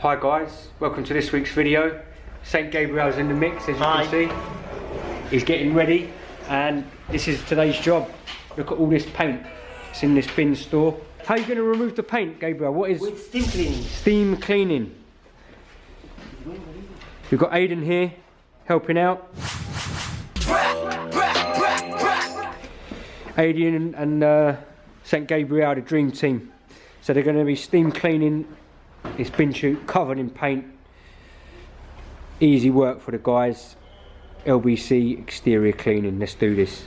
Hi guys, welcome to this week's video. St. Gabriel's in the mix, as you can see. He's getting ready, and this is today's job. Look at all this paint. It's in this bin store. How are you going to remove the paint, Gabriel? What is... With steam cleaning. Steam cleaning. We've got Aidan here, helping out. Aidan and St. Gabriel, the dream team. So they're going to be steam cleaning this bin chute covered in paint. Easy work for the guys. LBC exterior cleaning. Let's do this.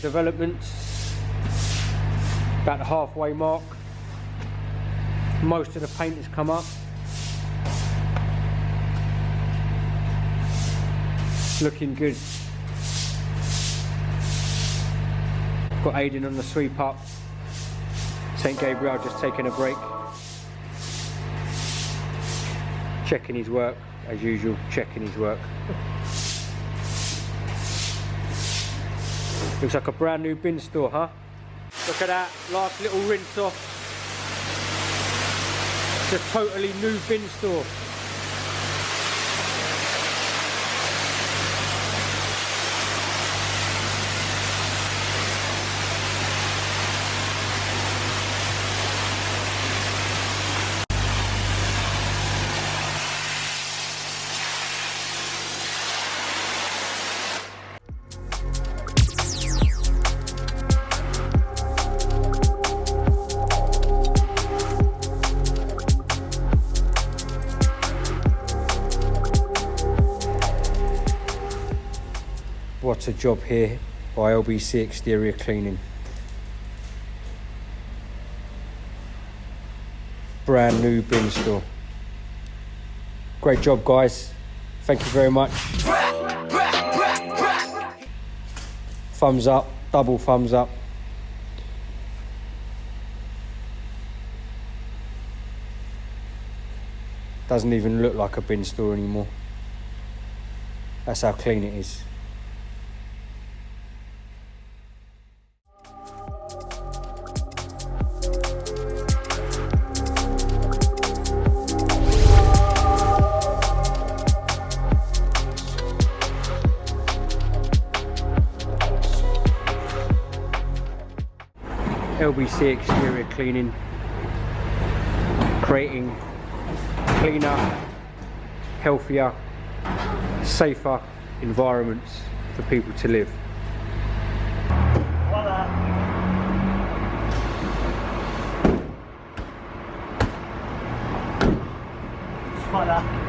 developments. About the halfway mark. Most of the paint has come up. It's looking good. Got Aidan on the sweep up. St Gabriel just taking a break. Checking his work, as usual, checking his work. Looks like a brand new bin store, huh? Look at that, last little rinse off. It's a totally new bin store. What a job here by LBC Exterior Cleaning. Brand new bin store. Great job, guys. Thank you very much. Thumbs up, double thumbs up. Doesn't even look like a bin store anymore. That's how clean it is. LBC Exterior Cleaning, creating cleaner, healthier, safer environments for people to live. Voilà.